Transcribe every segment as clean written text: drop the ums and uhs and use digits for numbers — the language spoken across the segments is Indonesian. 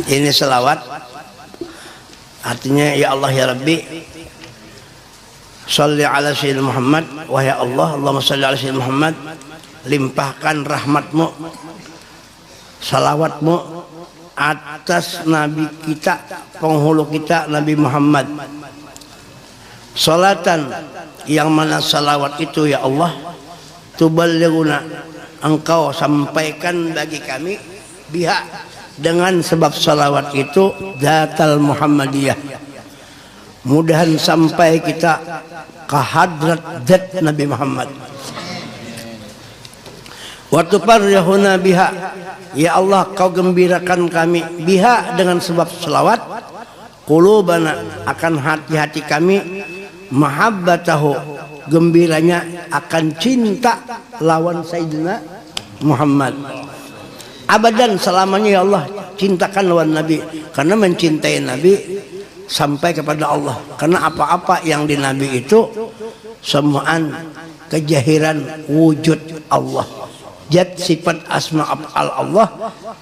Ini selawat artinya ya Allah ya Rabbi sholli ala sayyidina Muhammad, wahai Allah, Allahumma sholli ala sayyidina Muhammad, limpahkan rahmatmu, salawatmu atas Nabi kita, penghulu kita Nabi Muhammad. Salatan yang mana salawat itu ya Allah tuballighuna, engkau sampaikan bagi kami biha, dengan sebab salawat itu datal Muhammadiyah, mudahan sampai kita ke hadrat zat Nabi Muhammad. Wa tufarrihuna biha, ya Allah kau gembirakan kami biha dengan sebab selawat, qulubana akan hati-hati kami, mahabbatahu gembiranya akan cinta lawan Sayyidina Muhammad. Abadan selamanya ya Allah cintakan lawan Nabi, karena mencintai Nabi sampai kepada Allah. Karena apa-apa yang di Nabi itu semuaan kejahiran wujud Allah, zat sifat asma af'al Allah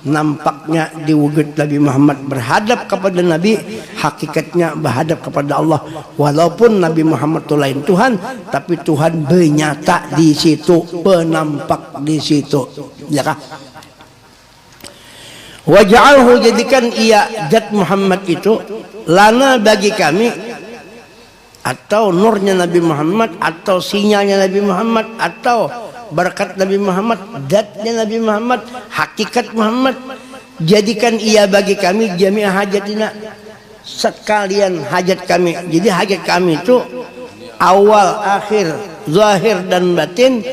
nampaknya di wujud Nabi Muhammad. Berhadap kepada Nabi hakikatnya berhadap kepada Allah. Walaupun Nabi Muhammad itu lain Tuhan, tapi Tuhan bernyata di situ, penampak di situ, ya kah? Waj'alhu, jadikan ia zat Muhammad itu lana bagi kami, atau nurnya Nabi Muhammad, atau sinyalnya Nabi Muhammad, atau berkat Nabi Muhammad, zatnya Nabi Muhammad, hakikat Muhammad. Jadikan ia bagi kami jami'a hajatina, sekalian hajat kami. Jadi hajat kami itu awal, akhir, zahir dan batin,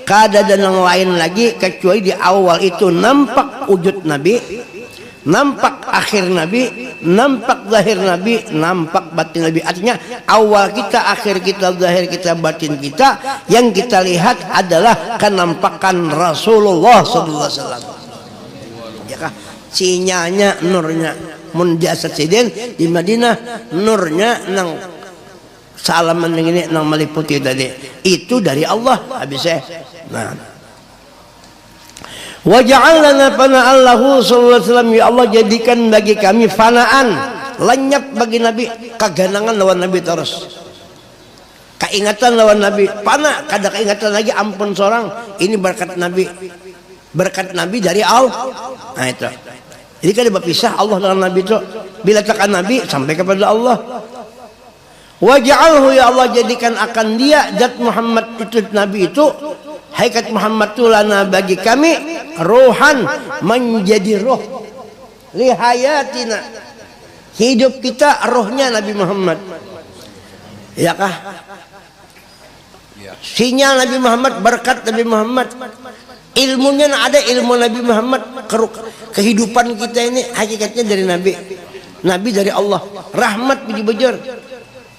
kada dan yang lain lagi kecuali di awal itu nampak wujud Nabi, nampak akhir Nabi, nampak zahir Nabi, nampak batin Nabi. Artinya awal kita, akhir kita, zahir kita, batin kita, yang kita lihat adalah kenampakan Rasulullah sallallahu alaihi wasallam. Ya kah? Sinyalnya, nurnya mun jasad sidin di Madinah, nurnya nang salaman ini nang meliputi tadi itu dari Allah. Habis nah, waja'alna fana'allahu sallallahu alaihi wasallam, ya Allah jadikan bagi kami fanaan, lenyap bagi Nabi, kaganangan lawan Nabi terus, keingatan lawan Nabi, pana kada keingatan lagi, ampun seorang. Ini berkat Nabi, berkat Nabi dari Allah. Nah itu, jadi kada berpisah Allah dengan Nabi itu. Bila tekan Nabi sampai kepada Allah. Waj'alhu, ya Allah jadikan akan dia zat Muhammad itu, Nabi itu, hakikat Muhammad itu lana bagi kami, rohan, menjadi roh, lihayatina, hidup kita rohnya Nabi Muhammad, ya kah? Sinyal Nabi Muhammad, berkat Nabi Muhammad, ilmunya ada, ilmu Nabi Muhammad. Kehidupan kita ini hakikatnya dari Nabi, Nabi dari Allah, rahmat biji bejer.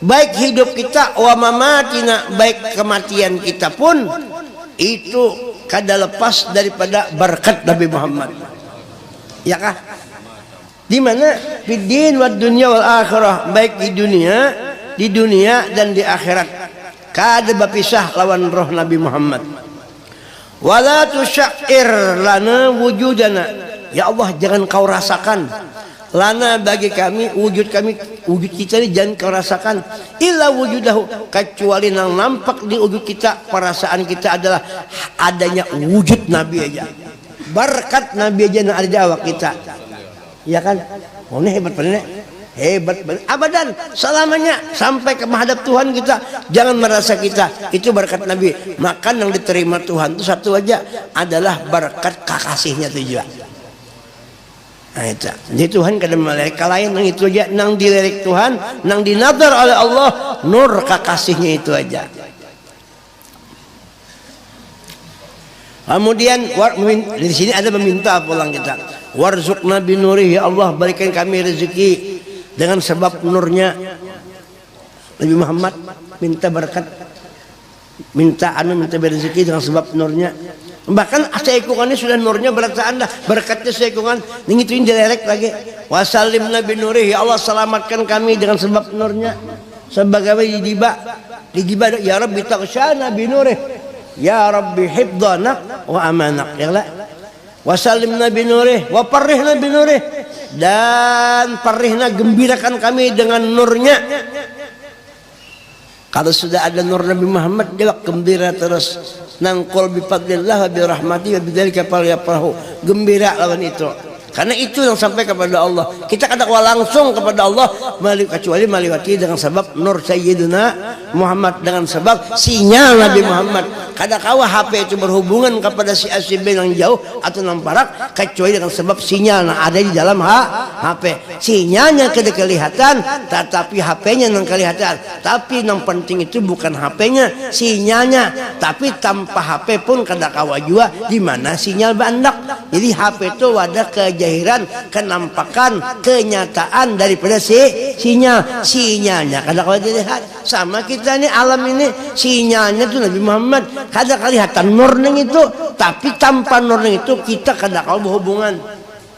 Baik hidup kita wa mamatina, baik kematian kita pun itu kada lepas daripada berkat Nabi Muhammad, ya kah? Di mana fiddin wad dunya wal akhirah, baik di dunia dan di akhirat, kada berpisah lawan roh Nabi Muhammad. Wala tusyair lana wujudana, ya Allah jangan kau rasakan lana bagi kami, wujud kami, wujud kita ini jangan kau rasakan, illa wujudahu, kecuali yang nampak di wujud kita, perasaan kita adalah adanya wujud Nabi aja, berkat Nabi aja yang ada di awak kita, ya kan? Oh ini hebat benar, hebat benar. Abadan selamanya sampai ke menghadap Tuhan kita jangan merasa kita itu berkat Nabi. Maka yang diterima Tuhan itu satu aja, adalah berkat kekasihnya itu juga. Nah itu, jadi Tuhan kada melirik lain, nang itu aja, nang dilirik Tuhan, nang dinadar oleh Allah, nur kekasihnya itu aja. Kemudian di sini ada meminta pulang kita, warzuqna binurih, ya Allah berikan kami rezeki dengan sebab nurnya Nabi Muhammad. Minta berkat, minta rezeki dengan sebab nurnya. Bahkan seikungannya sudah nurnya berarti anda, berkatnya seikungan ngituin dilerek lagi. Wasallim nabi nurih, ya Allah selamatkan kami dengan sebab nurnya. Sebagai dijiba ya Rabbi taghshana bi nurih, ya Rabbi hifdhanak wa amanak, ya la. Wasallim nabi nurih wa parrihna bi nurih, dan parihna gembirakan kami dengan nurnya. Kalau sudah ada nur Nabi Muhammad, dia gembira terus. Nangkul bifadlillah wa birahmati wa bidzalika falyafrahu. Gembira lawan itu. Karena itu yang sampai kepada Allah. Kita katakan langsung kepada Allah kecuali melewati dengan sebab nur Sayyidina Muhammad, dengan sebab sinyal Nabi Muhammad. Kadang-kala HP itu berhubungan kepada si A si B yang jauh atau nampak, kecuali dengan sebab sinyal yang ada di dalam HP. Sinyalnya tidak kelihatan, tetapi HP-nya yang kelihatan. Tapi yang penting itu bukan HP-nya, sinyalnya. Tapi tanpa HP pun kadang-kala juga di mana sinyal bandak. Jadi HP itu ada kejahiran, kenampakan, kenyataan daripada sinyal. Sinyalnya kadang-kala dilihat. Sama kita nih alam ini, sinyalnya itu Nabi Muhammad. Kadang kelihatan nurning itu, tapi tanpa nurning itu kita kadang-kala berhubungan.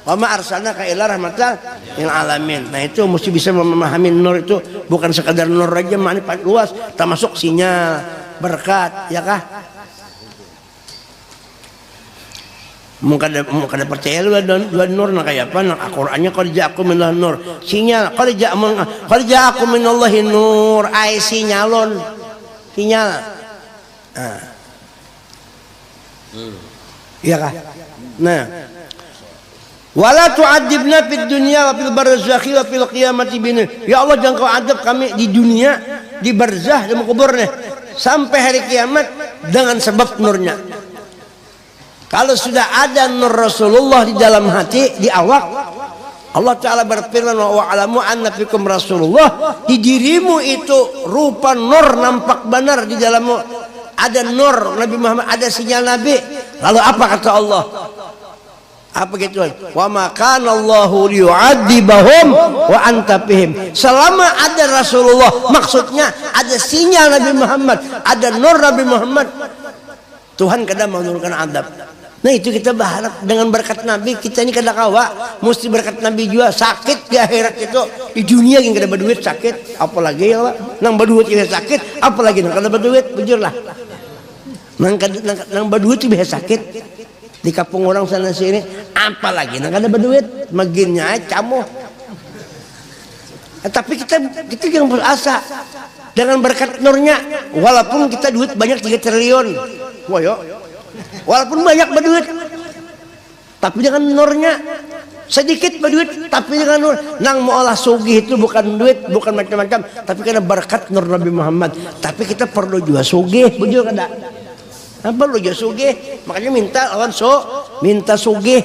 Wa ma arsalnaka illa rahmatan lil alamin. Nah itu mesti bisa memahami nur itu bukan sekadar nur aja, maknanya luas, termasuk sinyal, berkat, ya kah? Mungkin ada percaya lu dua nur nak kayak apa? Nak Al-Qur'annya qad ja'akum minal nur. Sinyal qad ja'akum minallahi nur, ai sinyalon. Sinyal. Iya kah? Nah. Wala tu'adzibna fid dunya wa fil barzakhi wa fil qiyamati bina. Ya Allah, jangan kau adab kami di dunia, di barzah, di kuburnya, sampai hari kiamat dengan sebab nurnya. Kalau sudah ada nur Rasulullah di dalam hati, di awak, Allah Ta'ala berfirman, wa alamu anna fikum Rasulullah, di dirimu itu rupa nur nampak benar di dalammu, ada nur Nabi Muhammad, ada sinyal Nabi. Lalu apa kata Allah? Apa gitu? Wa ma kana Allahu liyu'adzibahum wa anta fihim. Selama ada Rasulullah, maksudnya ada sinyal Nabi Muhammad, ada nur Nabi Muhammad, Tuhan kadang menurunkan adab. Nah itu kita berharap dengan berkat Nabi. Kita ini kadang-kala mesti berkat Nabi juga. Sakit di akhirat itu, di dunia yang kada berduit sakit, apalagi ya Pak, nang berduit juga sakit, apalagi nang kada berduit, bujurlah. Nang berduit itu bisa sakit di kampung orang sana sini, apalagi nang kada berduit, maginnya camuh. Tapi kita jangan berasa dengan berkat nurnya, walaupun kita duit banyak 3 triliun, walaupun banyak berduit, tapi dengan nurnya. Sedikit berduit, tapi dengan nur. Nang mu'alah sugih itu bukan duit, bukan macam-macam, tapi karena berkat nur Nabi Muhammad. Tapi kita perlu juga sugih, bujur kada? Perlu juga sugih, makanya minta lawan minta sugih.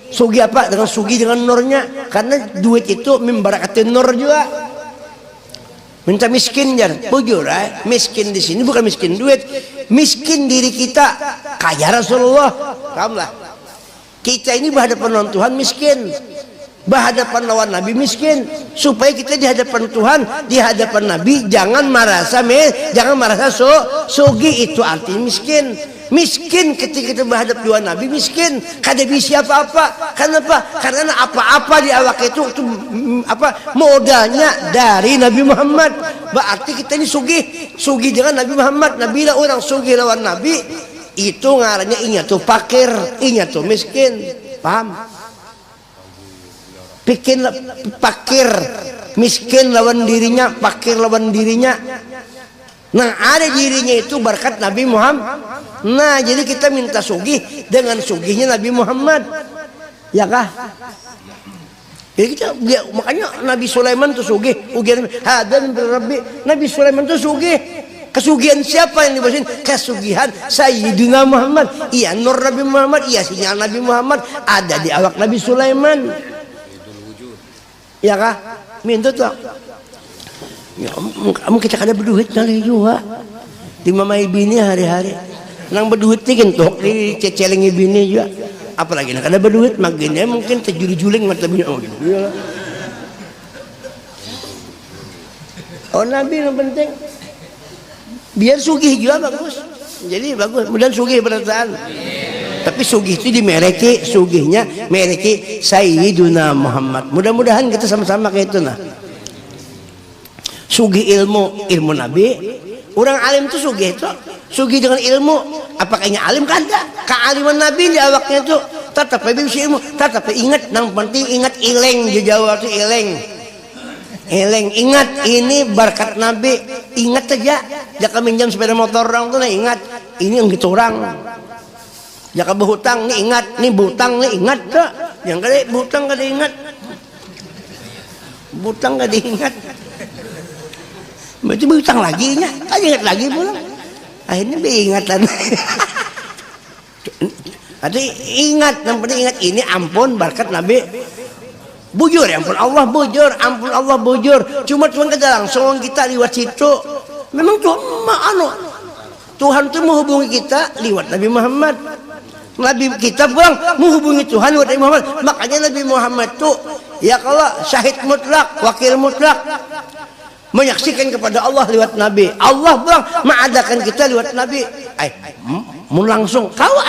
Sugih apa? Dengan sugih dengan nurnya, karena duit itu memberakatin nur juga. Minta miskin jar, bujur, miskin di sini bukan miskin duit, miskin diri kita, kaya Rasulullah, pahamlah. Kita ini berhadapan lawan Tuhan miskin, berhadapan lawan Nabi miskin, supaya kita di hadapan Tuhan, di hadapan Nabi jangan merasa sugi, itu arti miskin. Miskin ketika kita berhadap dua Nabi miskin, kada bisa apa-apa. Kenapa? Karena apa-apa di awak itu modalnya dari Nabi Muhammad. Berarti kita ini sugi dengan Nabi Muhammad. Nabi lah orang sugi lawan Nabi, itu ngarannya inya tuh fakir, inya tuh miskin. Paham? Bikin fakir, miskin lawan dirinya, fakir lawan dirinya. Nah ada dirinya itu berkat Nabi Muhammad. Nah jadi kita minta sugih dengan sugihnya Nabi Muhammad, ya kah? Jadi kita, makanya Nabi Sulaiman tuh sugih, ujian hadan berrabbi. Nabi Sulaiman tuh sugih. Kesugihan siapa yang dibahasin? Kesugihan Sayyidina Muhammad. Iya nur Nabi Muhammad, iya sinyal Nabi Muhammad ada di awak Nabi Sulaiman, ya kah? Minta tuh. Ya, kamu kita kada berduit kali juga di mamai bini hari-hari nang berduit nih kentok di ceceleng bini juga, apalagi nang kada berduit maginnya mungkin terjuling-juling mata bini. Oh gitu ya. Oh Nabi yang penting biar sugih juga bagus, jadi bagus mudah sugih berataan. Tapi sugih itu dimereki, sugihnya mereki Sayyiduna Muhammad. Mudah-mudahan kita sama-sama kayak itu nah. Sugih ilmu Nabi, orang alim itu sugih dengan ilmu. Apakahnya alim? Kada. Kealiman Nabi di awaknya itu, tetap bisi ilmu, tetap ingat, nang penting ingat ileng di Jawa tuh ileng. Ileng ingat ini berkat Nabi, ingat aja. Jaka minjam sepeda motor orang tuh ingat, ini yang gitu orang. Jaka berhutang nih ingat, nih butang nih ingat tuh. Yang kali butang kada ingat. Butang kada ingat. Berarti butang lagi nya, kan ingat lagi pulang. Akhirnya diingatan. Tapi ingat, yang penting ingat ini ampun berkat Nabi. Bujur ya ampun Allah bujur, ampun Allah bujur. Cuma Tuhan kada langsung kita lewat situ. Memang Tuhan Tuhan itu menghubungi kita lewat Nabi Muhammad. Nabi kita pulang menghubungi Tuhan lewat Nabi Muhammad. Makanya Nabi Muhammad itu ya kalau syahid mutlak, wakil mutlak, menyaksikan kepada Allah lewat Nabi. Allah pulang mengadakan kita lewat Nabi. Mau langsung kau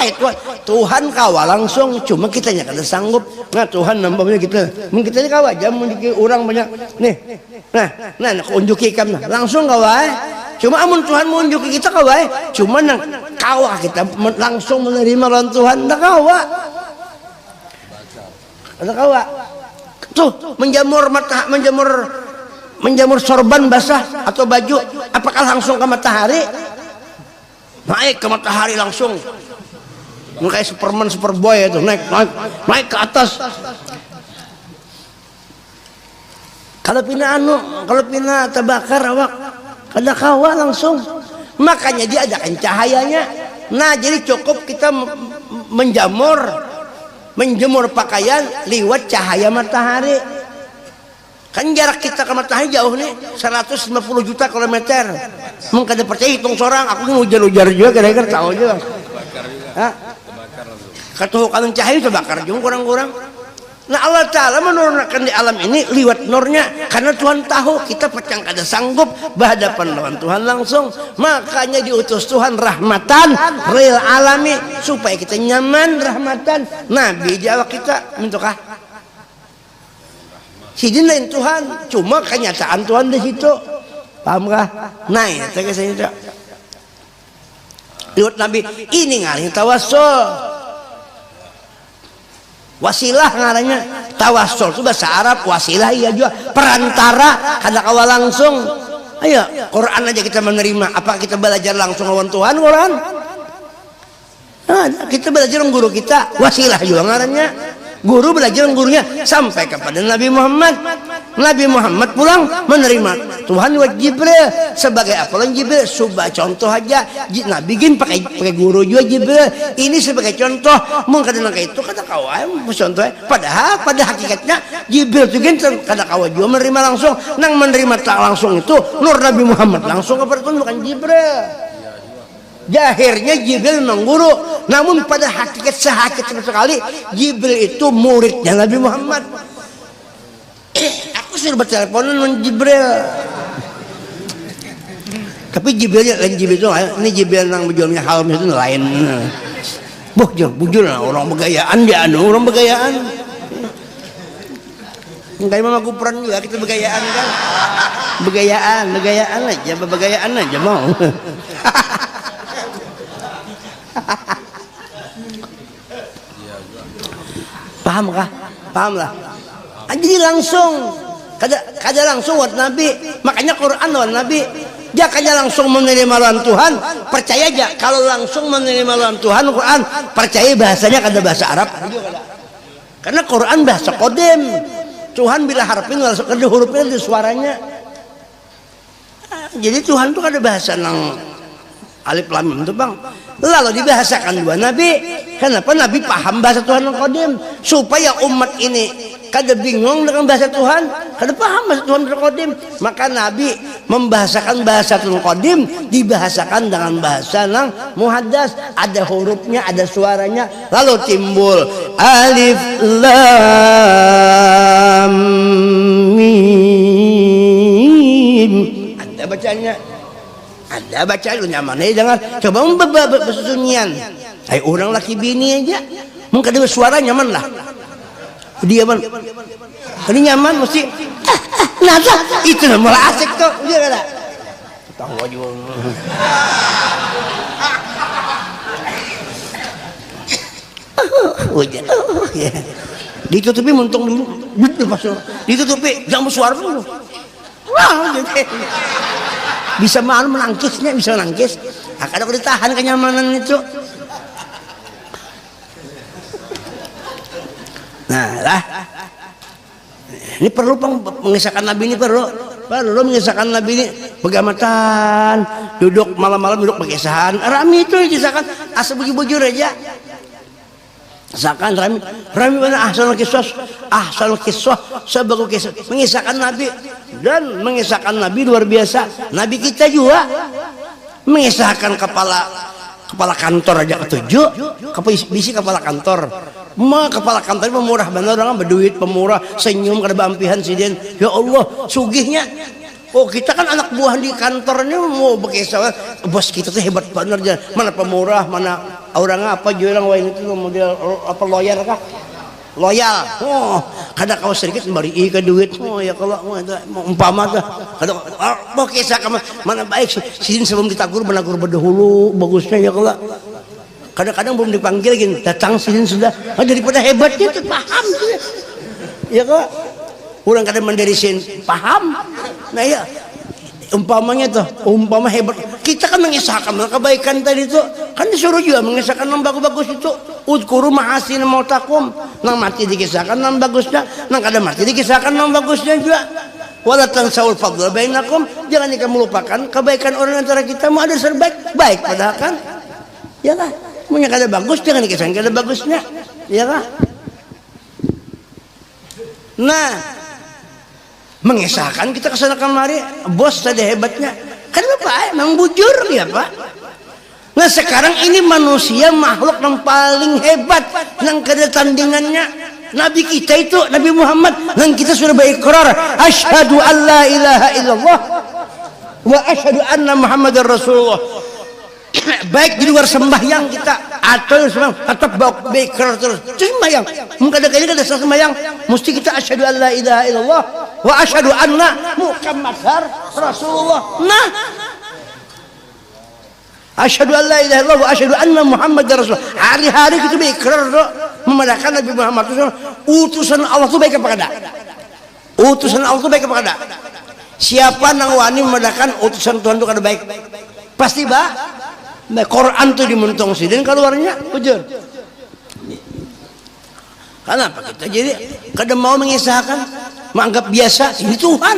Tuhan kawa langsung, cuma kita nya kada sanggup. Nah Tuhan nampaknya kita mungkin kita ini kawa jam mungkin orang banyak nih. Nah unjuki kam langsung kawa. Cuma amun Tuhan mau unjuki kita kawa, cuma nang kawa kita langsung menerima lawan Tuhan dah kawa. Ada kawa. Tuh menjamur sorban basah atau baju, apakah langsung ke matahari? Naik ke matahari langsung. Kayak Superman, Superboy itu naik ke atas. Kalau pina terbakar awak kada kawa langsung. Makanya dia adakan cahayanya. Nah, jadi cukup kita menjemur pakaian lewat cahaya matahari. Kan jarak kita ke matahari jauh nih 150 juta kilometer. Mungkin kada percaya hitung sorang, aku ngujar-ujar juga kira-kira tahu juga. Hah? Katuh kalung cahaya terbakar juga kurang-kurang. Nah Allah Ta'ala menurunkan di alam ini lewat nurnya, karena Tuhan tahu kita pecang kada sanggup berhadapan lawan Tuhan langsung. Makanya diutus Tuhan rahmatan lil alami, supaya kita nyaman rahmatan. Nabi jawab kita mintukah sidin lain Tuhan, cuma kenyataan Tuhan di situ. Paham kah? Nah, itu saya lewat Nabi ini ngaring tawassul. Wasilah ngarannya tawassul itu bahasa Arab, wasilah iya juga perantara kada kawa langsung. Ayo Quran aja kita menerima, apa kita belajar langsung lawan Tuhan Quran? Nah, kita belajar dengan guru kita, wasilah juga ngarannya. Guru belajar dengan gurunya sampai kepada Nabi Muhammad. Nabi Muhammad pulang menerima Tuhan lewat Jibril. Sebagai apalan Jibril? Coba contoh aja, Nabi gin pakai guru juga Jibril. Ini sebagai contoh. Mungkin kayak itu kata kawan contohnya. Padahal pada hakikatnya Jibril itu gin kata kawan juga menerima langsung. Nang menerima tak langsung itu nur Nabi Muhammad langsung kepada Tuhan, bukan Jibril. Jahirnya Jibril memang guru, namun pada hakikat sekali Jibril itu muridnya Nabi Muhammad. Aku suruh berteleponan dengan Jibril, tapi Jibrilnya lain Jibril itu, ini Jibril yang berjualnya haram itu lain. Bujur orang begayaan dia orang begayaan. Enggak memang kupuran juga kita begayaan kan, begayaan aja mau. Paham kah? Paham lah. Jadi langsung kada langsung buat Nabi. Makanya Quran lawan Nabi. Dia kada langsung menerima lawan Tuhan, percaya aja kalau langsung menerima lawan Tuhan Quran, percaya bahasanya kada bahasa Arab. Karena Quran bahasa qadim. Tuhan bila harapin langsung kada hurufnya di suaranya. Jadi Tuhan tuh kada bahasa nang alif lam mim itu bang. Lalu dibahasakan dua Nabi. Kenapa Nabi paham bahasa Tuhan yang qadim? Supaya umat ini kada bingung dengan bahasa Tuhan, kada paham bahasa Tuhan yang qadim. Maka Nabi membahasakan bahasa Tuhan qadim, dibahasakan dengan bahasa yang muhaddas, ada hurufnya, ada suaranya. Lalu timbul alif lam mim. Ada bacanya. Ada baca lu nyaman aja jangan coba bersunyian. Orang laki bini aja mungkin ada suara nyaman lah. Dia man ini nyaman mesti nada itu malah asik tuh dia kada tahu aja. Ujar. Ya. Ditutupi muntung dulu. Ditutupi jangan suara dulu. Wah, gitu. Bisa malu menangkisnya, bisa menangkis. Kadang ditahan kenyamanan itu. Nah, lah. Ini perlu mengisahkan Nabi ini perlu mengisahkan Nabi ini pegamatan duduk malam-malam duduk pengisahan rami itu disahkan asal bujur aja misalkan rami mana ahsanul kisah sebagai kisah mengisahkan Nabi dan mengisahkan Nabi luar biasa. Nabi kita juga mengisahkan kepala kantor aja ketujuh bisi kepala kantor kepala kantor pemurah bener orang berduit pemurah senyum kada bampihan siden ya Allah sugihnya. Oh kita kan anak buah di kantornya mau bekesal bos kita tuh hebat bener mana pemurah mana orangnya apa jualan wain itu model apa lawyer kah loyal. Oh kada kau sedikit bari ke duit. Oh ya kalau mau umpama tuh kada mau kisah mana baik sih sebelum ditagur menagur berdahulu bagusnya ya kalau kadang-kadang belum dipanggil gini datang sini sudah daripada hebatnya tuh paham tuh ya kok orang kadang mendirisin paham. Nah ya umpamanya tuh umpama hebat kita kan mengisahkan kebaikan tadi itu kan disuruh juga mengisahkan yang bagus-bagus itu udkuru mahasin mautakum nang mati dikisahkan nang bagusnya nang kada mati dikisahkan nang bagusnya juga wala tansawul fadla bainakum jangan kamu melupakan kebaikan orang antara kita mau ada serbaik baik padahal kan ya kan punya kada bagus jangan dikisahkan kada bagusnya ya kan. Nah mengisahkan kita kesana kemari bos tadi hebatnya kan bapak memang bujur ya pak. Nah sekarang ini manusia makhluk yang paling hebat yang kada tandingannya Nabi kita itu Nabi Muhammad dan kita sudah berikrar asyhadu an la ilaha illallah wa asyhadu anna Muhammadar Rasulullah. Baik di luar sembahyang kita atau tetap berikrar terus sembahyang kadang-kadang kada sembahyang mesti kita asyhadu an la ilaha illallah wa asyhadu anna Muhammadar Rasulullah. Nah asyhadu an la ilaha illallah wa asyhadu anna Muhammadar Rasulullah hari-hari kita berikrar memandangkan Nabi Muhammad itu utusan Allah itu baik apa kada? Utusan Allah itu baik apa kada? Siapa nang wani memandangkan utusan Tuhan itu kada baik? Pasti nah, Quran tuh dimuntong sidin keluarnya bujur. Kenapa kita jadi kada mau mengisahkan menganggap biasa ini Tuhan.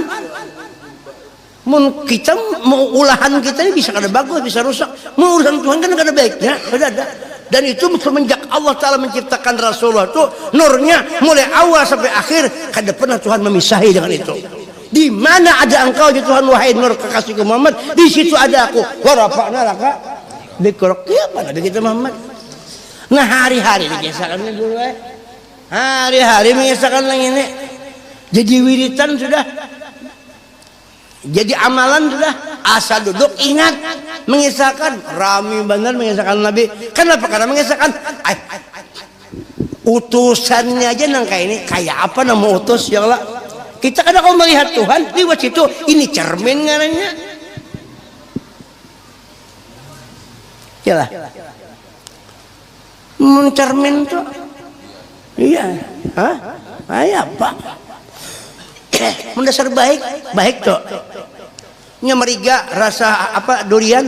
Kita mau ulahan kita ini bisa kada bagus bisa rusak. Mau urusan Tuhan kan kada baiknya kada ada. Dan itu semenjak Allah Ta'ala menciptakan Rasulullah itu nurnya mulai awal sampai akhir kada pernah Tuhan memisahi dengan itu. Di mana ada engkau ya Tuhan wahai nur kekasihku Muhammad di situ ada aku wa rafa'na laka dikrok ya pada kita Muhammad. Nah hari-hari dikisahkan dulu hari-hari mengisahkan yang ini jadi wiritan sudah jadi amalan sudah asal duduk ingat mengisahkan rami benar mengisahkan Nabi. Kenapa? Karena mengisahkan utusannya aja nang kayak ini kayak apa nama utus ya Allah. Kita kadang kalau melihat Tuhan lewat situ ini cermin ngarannya ya lah mencermin tuh iya pak mendasar baik tuh nyamariga rasa apa durian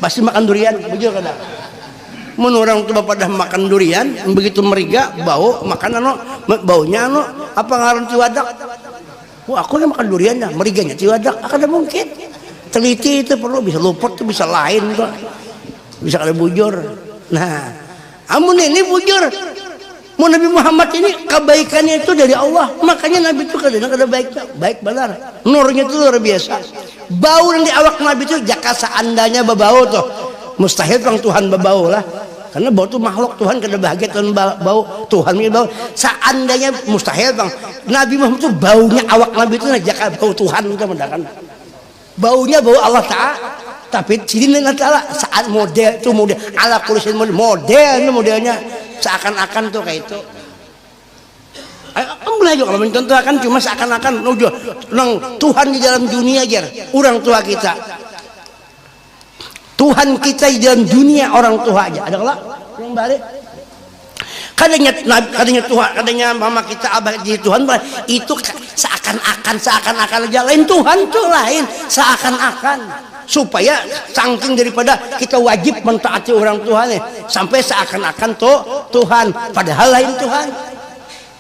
pasti makan durian bujur kadang menurang tuh bapak dah makan durian begitu meriga bau makan baunya apa ngaran ciwadak. Wah aku udah makan durian dah meriganya ciwadak akan mungkin teliti itu perlu bisa luput tuh bisa lain tuh bisa kada bujur. Nah amun ini bujur mau Nabi Muhammad ini kebaikannya itu dari Allah makanya Nabi itu kadang-kadang baik benar nurnya itu luar biasa. Bau yang di awak Nabi itu jaka seandainya berbau tuh mustahil orang Tuhan berbau lah karena bau itu makhluk Tuhan kada bahagia Tuhan bau Tuhan bau seandainya mustahil bang Nabi Muhammad itu baunya awak Nabi itu jaka bau Tuhan kita mendakan baunya bau Allah Ta'ala tapi sini Allah Ta'ala saat model itu model ala kulisin modelnya seakan-akan tuh kayak itu belajar kalau mencontohkan cuma seakan-akan nang Tuhan di dalam dunia aja orang tua kita Tuhan kita di dalam dunia orang tua aja ada kalau yang balik Kadangnya Tuhan, kadangnya mama kita abah jadi Tuhan, itu seakan-akan aja lain, Tuhan tuh lain seakan-akan, supaya saking daripada kita wajib mentaati orang Tuhan sampai seakan-akan Tuhan padahal lain Tuhan.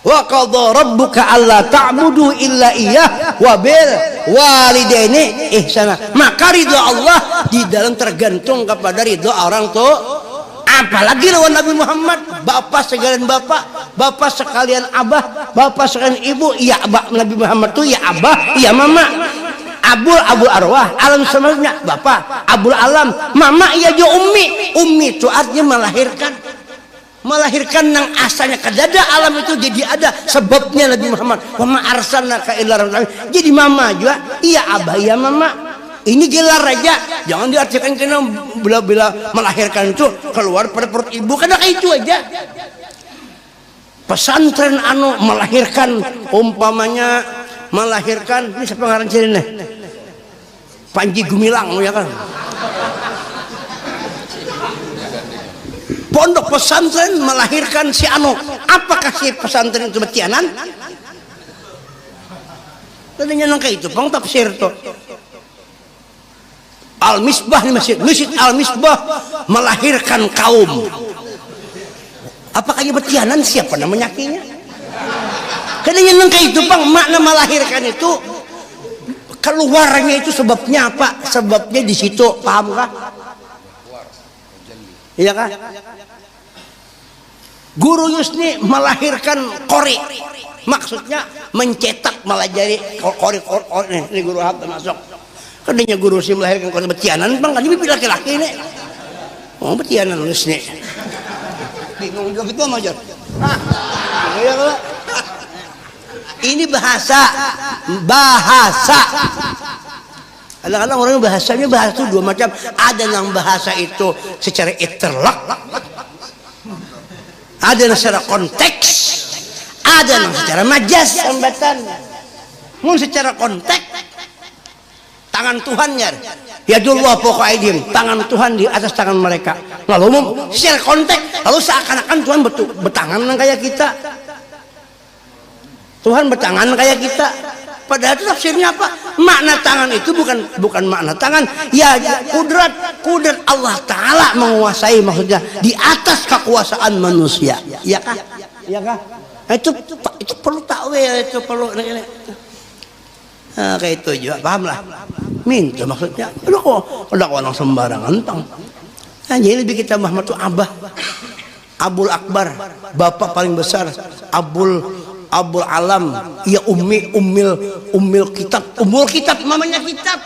Wa qadha rabbuka alla ta'budu illa iyyah wa bil walidaini ihsana. Maka ridha Allah di dalam tergantung kepada ridha orang tua. Apalagi lawan Nabi Muhammad, bapak sekalian bapak sekalian abah, bapak sekalian ibu, ya abah Nabi Muhammad tuh ya abah, ya mama. Abul arwah, alam semuanya bapak, abul alam, mama ya jo ummi. Ummi itu artinya melahirkan nang asalnya kadada alam itu jadi ada sebabnya. Nabi Muhammad wa ma arsalnaka illa rahmatan, jadi mama juga iya abah ya mama. Ini gelar aja, jangan diartikan kena bila melahirkan itu keluar pada perut ibu, karena kayak itu aja. Pesantren anu melahirkan, umpamanya melahirkan, ini siapa ngaran cerita nih? Panji Gumilang ya kan. Pondok pesantren melahirkan si anu, apakah si pesantren itu betianan? Tadinya nangka itu, pang tafsir tuh. Al-Misbah di masjid Al-Misbah melahirkan kaum. Apakah ini betianan? Siapa namanya kinya? Kadangnya nangka itu bang, makna melahirkan itu keluarnya itu sebabnya apa? Sebabnya di situ, paham kah? Iya kah? Guru Yusni melahirkan kori, maksudnya mencetak melajari kori. Ini guru Hab termasuk. Kadangnya guru sih melahirkan kori betianan, bang kan ini laki-laki ini. Oh betianan nulis nih. Bingung juga gitu sama Jon. Ini bahasa. Kadang-kadang orang bahasanya bahasa itu dua macam. Ada yang bahasa itu secara iterlak, ada yang secara konteks, ada yang secara majas sambatan. Mun secara konteks, tangan Tuhan ya Allah pokoknya tangan Tuhan di atas tangan mereka. Lalu secara konteks, lalu seakan-akan Tuhan bertangan kayak kita. Tuhan bertangan kayak kita. Padahal itu tafsirnya apa? Makna tangan itu bukan makna tangan. Ya kudrat Allah Ta'ala menguasai, maksudnya di atas kekuasaan manusia. Iya kah? Iya kah? Itu perlu takwil, itu perlu. Nah, kayak itu juga, paham lah. Minta maksudnya. Aduh kok udah orang sembarangan tang. Nah, jadi lebih kita Muhammad itu abah, Abul Akbar, bapak paling besar, Abul alam, ya ummil kitab, mamanya kitab.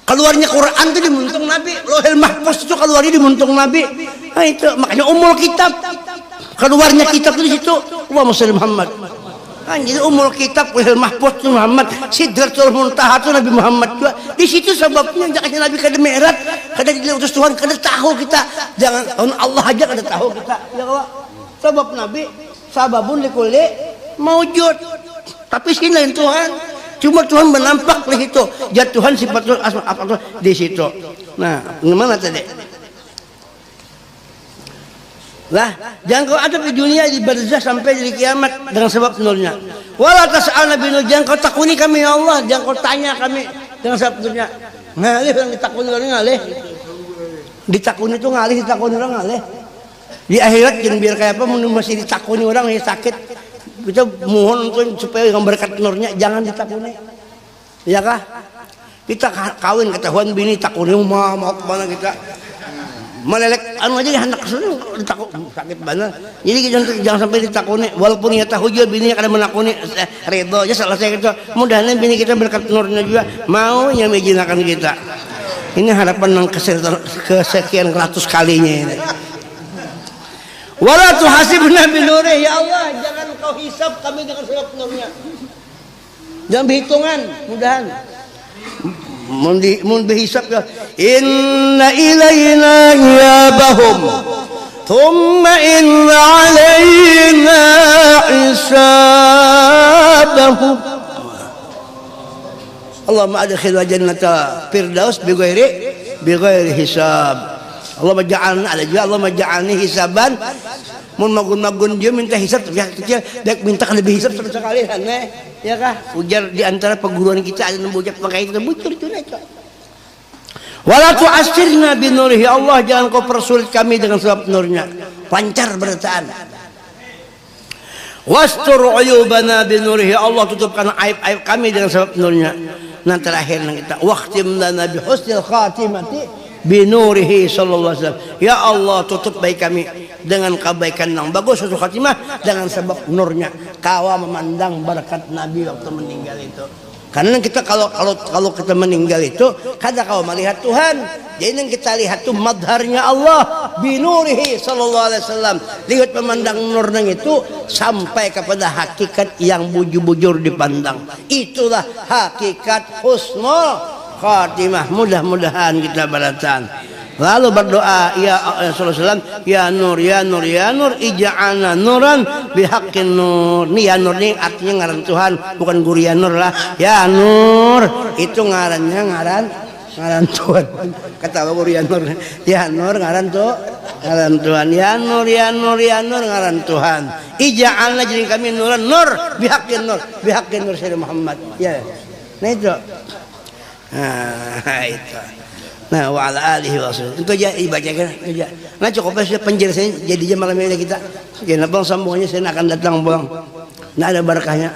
Keluarnya Quran itu di muntung Nabi, Lauhul Mahfuz itu keluarnya di muntung Nabi. Nah, itu makanya ummul kitab. Keluarnya kitab itu di situ. Wa Muslim Muhammad. Nah, jadi ummul kitab Lauhul Mahfuz itu Muhammad, Sidratul Muntaha itu Nabi Muhammad juga. Di situ sebabnya jangan Nabi kada mi'raj, kada diutus Tuhan, kada tahu kita. Jangan Allah aja kada tahu kita. Ya Allah. Sebab Nabi sababun likulli maujud, tapi sini lain Tuhan. Cuma Tuhan menampak di situ. Ya Tuhan sifatul asma apa di situ. Nah, gimana tadi? Lah, jangan kau ada di dunia di barzah sampai di kiamat dengan sebab nurnya. Wala tas'al nabi nur, jangan kau takuni kami ya Allah, jangan kau tanya kami dengan sebab nurnya. Ngalih yang ditakuni orang ngalih. Ditakuni itu ngalih, ditakuni orang ngalih. Di akhirat jangan biar kayak apa masih ditakuni orang yang sakit. Kita mohon supaya yang berkat nurnya jangan ditakuni. Ya kah? Kita kawin ketahuan bini takuni mau kemana kita melelek anu aja hendak kesini ditakut sakit banget. Jadi jangan sampai ditakuni, walaupun ya tahu juga bini kada menakuni redo aja selesai gitu. Mudah-mudahan bini kita berkat nurnya juga mau yang menjinakkan kita. Ini harapan yang kesekian ratus kalinya ini. Wala tuhasibna binurih, ya Allah jangan kau hisab kami dengan sebab nurnya. Jangan berhitungan, mudahan. Mun berhisab ya. Inna ilayna iyabahum thumma inna alayna hisabahum. Allahumma adkhil jannata firdaus bighairi hisab. Allah maj'alna ada juga Allah maj'alni hisaban Mun magun-magun dia minta hisab ya kecil, dek minta lebih hisab sekali aneh. Ya kah? Ujar di antara perguruan kita ada nembujak pakai itu bucur itu aja. Wala tu'assirna bi nurihi, Allah jangan kau persulit kami dengan sebab nurnya. Pancar berataan. Wastur uyubana bi nurihi, Allah tutupkan aib-aib kami dengan sebab nurnya. Nah terakhir kita waqtim lana bi husnil khatimati binurihi sallallahu alaihi wasallam. Ya Allah tutup baik kami dengan kebaikan yang bagus, suatu khatimah dengan sebab nurnya. Kawa memandang berkat Nabi waktu meninggal itu. Karena kita kalau kita meninggal itu kada kau melihat Tuhan. Jadi yang kita lihat itu madharnya Allah binurihi sallallahu alaihi wasallam. Lihat memandang nurnya itu sampai kepada hakikat yang bujur-bujur dipandang. Itulah hakikat husnul khatimah. Mudah-mudahan kita beratan. Lalu berdoa ya Rasulullah SAW, ya nur ya nur ya nur ij'alna nuran bihaqqin nur. Ini ya nur ini artinya ngaran Tuhan, bukan Gurian Nur lah. Ya nur itu ngarannya ngaran Tuhan. Kata Gurian Nur. Ya nur ngaran Tuhan. Ya nur ya nur ya nur ngaran Tuhan. Ij'alna jadi kami nuran nur bihaqqin nur Sayyidina Muhammad. Ya. Nah itu. Nah itu. Nah wa ala alihi wasallam. Itu aja dibacakan aja. Nah cukup saja penjelasannya jadinya malam ini kita. Kenapa sambungannya saya akan datang pulang. Nah ada barakahnya.